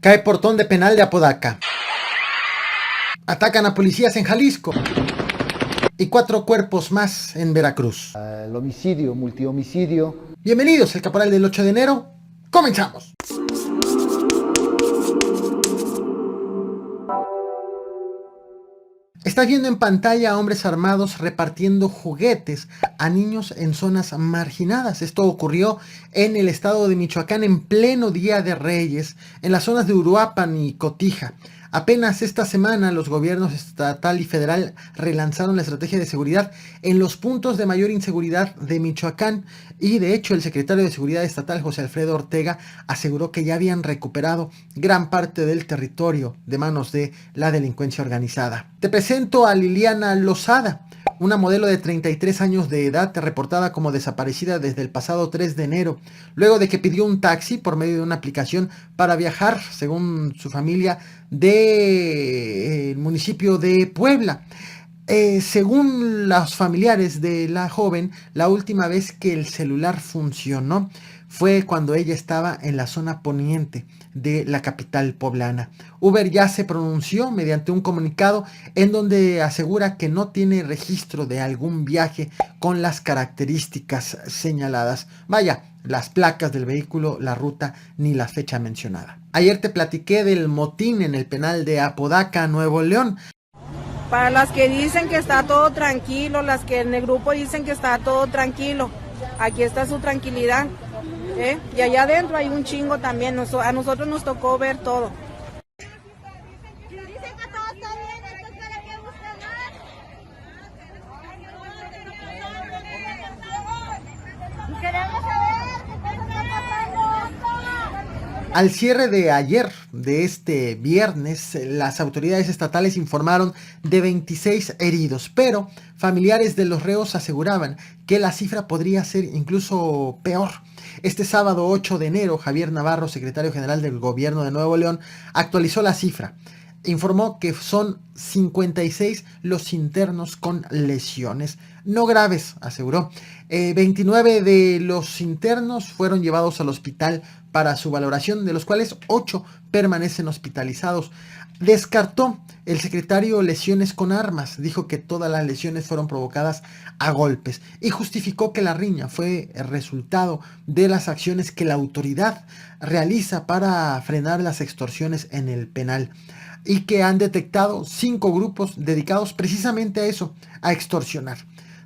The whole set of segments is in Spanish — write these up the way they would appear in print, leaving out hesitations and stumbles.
Cae portón de penal de Apodaca. Atacan a policías en Jalisco. Y 4 cuerpos más en Veracruz. El homicidio, multihomicidio. Bienvenidos al Caporal del 8 de enero. ¡Comenzamos! Estás viendo en pantalla a hombres armados repartiendo juguetes a niños en zonas marginadas. Esto ocurrió en el estado de Michoacán en pleno Día de Reyes, en las zonas de Uruapan y Cotija. Apenas esta semana los gobiernos estatal y federal relanzaron la estrategia de seguridad en los puntos de mayor inseguridad de Michoacán y de hecho el secretario de Seguridad Estatal José Alfredo Ortega aseguró que ya habían recuperado gran parte del territorio de manos de la delincuencia organizada. Te presento a Liliana Lozada, una modelo de 33 años de edad reportada como desaparecida desde el pasado 3 de enero, luego de que pidió un taxi por medio de una aplicación para viajar, según su familia, del municipio de Puebla. Según los familiares de la joven, la última vez que el celular funcionó fue cuando ella estaba en la zona poniente de la capital poblana. Uber ya se pronunció mediante un comunicado en donde asegura que no tiene registro de algún viaje con las características señaladas. Vaya, las placas del vehículo, la ruta ni la fecha mencionada. Ayer te platiqué del motín en el penal de Apodaca, Nuevo León. Para las que dicen que está todo tranquilo, las que en el grupo dicen que está todo tranquilo, aquí está su tranquilidad. Y allá adentro hay un chingo también, a nosotros nos tocó ver todo. Dicen que todo está bien, entonces ¿para qué buscan más? Queremos saber qué está pasando. Al cierre de ayer, de este viernes, las autoridades estatales informaron de 26 heridos, pero familiares de los reos aseguraban que la cifra podría ser incluso peor. Este sábado 8 de enero, Javier Navarro, secretario general del gobierno de Nuevo León, actualizó la cifra. Informó que son 56 los internos con lesiones no graves, aseguró. 29 de los internos fueron llevados al hospital para su valoración, de los cuales 8 permanecen hospitalizados. Descartó el secretario lesiones con armas, dijo que todas las lesiones fueron provocadas a golpes y justificó que la riña fue el resultado de las acciones que la autoridad realiza para frenar las extorsiones en el penal y que han detectado 5 grupos dedicados precisamente a eso, a extorsionar.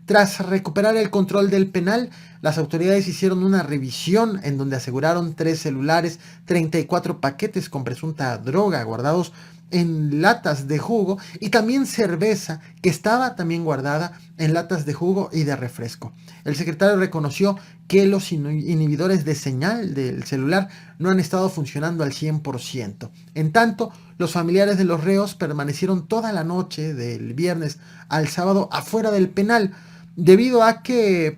Tras recuperar el control del penal, las autoridades hicieron una revisión en donde aseguraron 3 celulares, 34 paquetes con presunta droga guardados en latas de jugo y también cerveza que estaba también guardada en latas de jugo y de refresco. El secretario reconoció que los inhibidores de señal del celular no han estado funcionando al 100%. En tanto, los familiares de los reos permanecieron toda la noche del viernes al sábado afuera del penal debido a que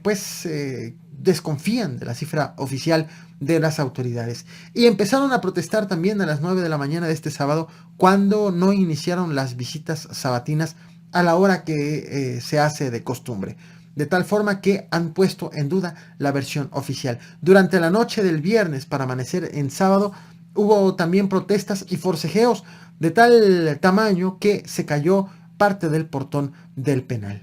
desconfían de la cifra oficial de las autoridades y empezaron a protestar también a las 9 de la mañana de este sábado cuando no iniciaron las visitas sabatinas a la hora que se hace de costumbre, de tal forma que han puesto en duda la versión oficial. Durante la noche del viernes para amanecer en sábado hubo también protestas y forcejeos de tal tamaño que se cayó parte del portón del penal.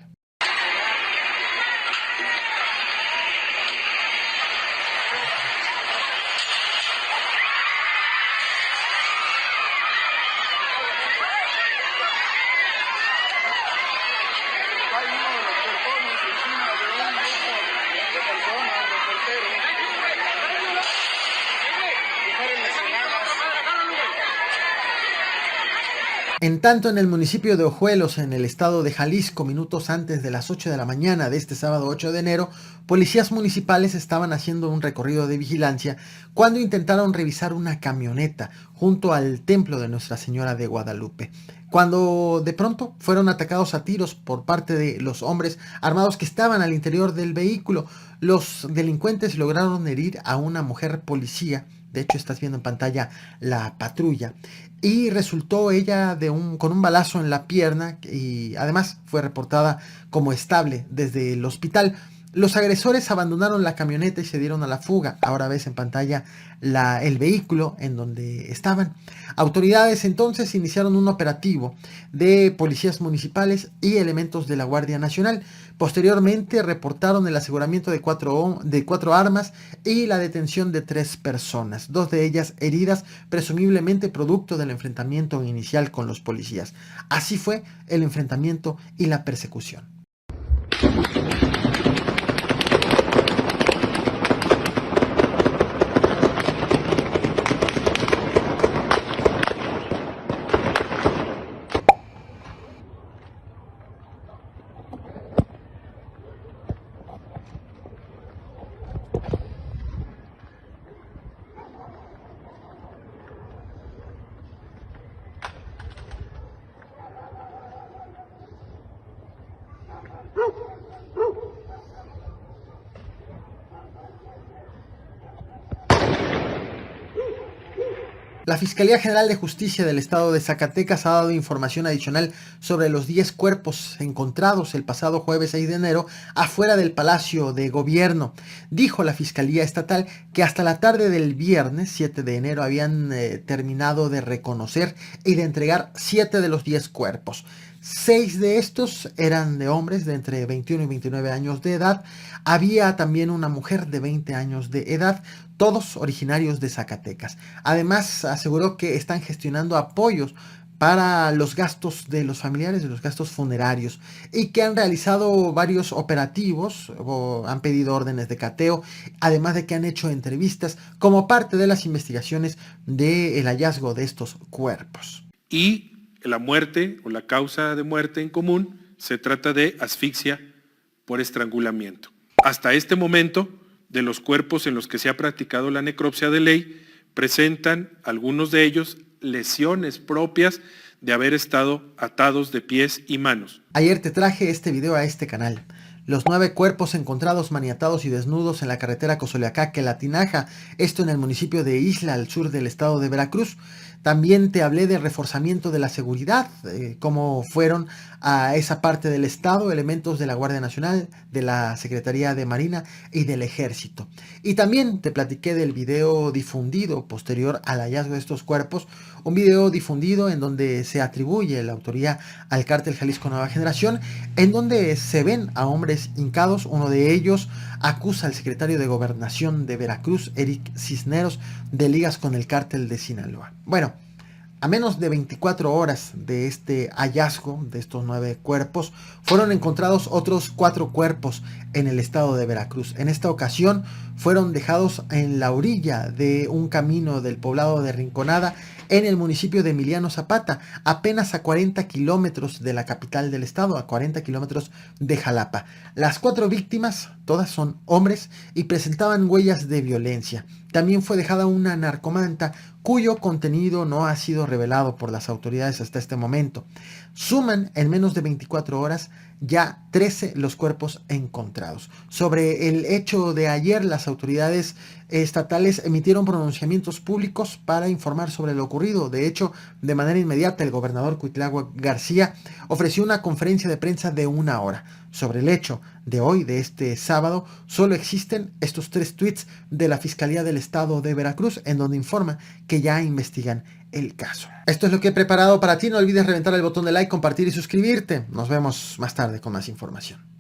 En tanto, en el municipio de Ojuelos, en el estado de Jalisco, minutos antes de las 8 de la mañana de este sábado 8 de enero, policías municipales estaban haciendo un recorrido de vigilancia cuando intentaron revisar una camioneta junto al templo de Nuestra Señora de Guadalupe, cuando de pronto fueron atacados a tiros por parte de los hombres armados que estaban al interior del vehículo. Los delincuentes lograron herir a una mujer policía. De hecho, estás viendo en pantalla la patrulla. Y resultó ella con un balazo en la pierna y además fue reportada como estable desde el hospital. Los agresores abandonaron la camioneta y se dieron a la fuga. Ahora ves en pantalla el vehículo en donde estaban. Autoridades entonces iniciaron un operativo de policías municipales y elementos de la Guardia Nacional. Posteriormente reportaron el aseguramiento de cuatro armas y la detención de 3 personas, 2 de ellas heridas, presumiblemente producto del enfrentamiento inicial con los policías. Así fue el enfrentamiento y la persecución. La Fiscalía General de Justicia del Estado de Zacatecas ha dado información adicional sobre los 10 cuerpos encontrados el pasado jueves 6 de enero afuera del Palacio de Gobierno. Dijo la Fiscalía Estatal que hasta la tarde del viernes 7 de enero habían terminado de reconocer y de entregar 7 de los 10 cuerpos. 6 de estos eran de hombres de entre 21 y 29 años de edad. Había también una mujer de 20 años de edad, todos originarios de Zacatecas. Además, aseguró que están gestionando apoyos para los gastos de los familiares, de los gastos funerarios, y que han realizado varios operativos o han pedido órdenes de cateo, además de que han hecho entrevistas como parte de las investigaciones del hallazgo de estos cuerpos. Y la muerte o la causa de muerte en común se trata de asfixia por estrangulamiento. Hasta este momento, de los cuerpos en los que se ha practicado la necropsia de ley, presentan algunos de ellos lesiones propias de haber estado atados de pies y manos. Ayer te traje este video a este canal. Los 9 cuerpos encontrados maniatados y desnudos en la carretera Cozoleacaque-La Tinaja, esto en el municipio de Ixtla, al sur del estado de Veracruz. También te hablé del reforzamiento de la seguridad, cómo fueron a esa parte del estado elementos de la Guardia Nacional, de la Secretaría de Marina y del Ejército. Y también te platiqué del video difundido posterior al hallazgo de estos cuerpos, un video difundido en donde se atribuye la autoría al cártel Jalisco Nueva Generación, en donde se ven a hombres hincados. Uno de ellos acusa al secretario de Gobernación de Veracruz, Eric Cisneros, de ligas con el cártel de Sinaloa. Bueno, a menos de 24 horas de este hallazgo de estos 9 cuerpos, fueron encontrados otros 4 cuerpos en el estado de Veracruz. En esta ocasión fueron dejados en la orilla de un camino del poblado de Rinconada, en el municipio de Emiliano Zapata, apenas a 40 kilómetros de la capital del estado, a 40 kilómetros de Jalapa. Las 4 víctimas, todas son hombres y presentaban huellas de violencia. También fue dejada una narcomanta cuyo contenido no ha sido revelado por las autoridades hasta este momento. Suman en menos de 24 horas ya 13 los cuerpos encontrados. Sobre el hecho de ayer, las autoridades estatales emitieron pronunciamientos públicos para informar sobre lo ocurrido. De hecho, de manera inmediata, el gobernador Cuitláhuac García ofreció una conferencia de prensa de 1 hora. Sobre el hecho de hoy, de este sábado, solo existen estos 3 tweets de la Fiscalía del Estado de Veracruz, en donde informa que ya investigan el caso. Esto es lo que he preparado para ti. No olvides reventar el botón de like, compartir y suscribirte. Nos vemos más tarde con más información.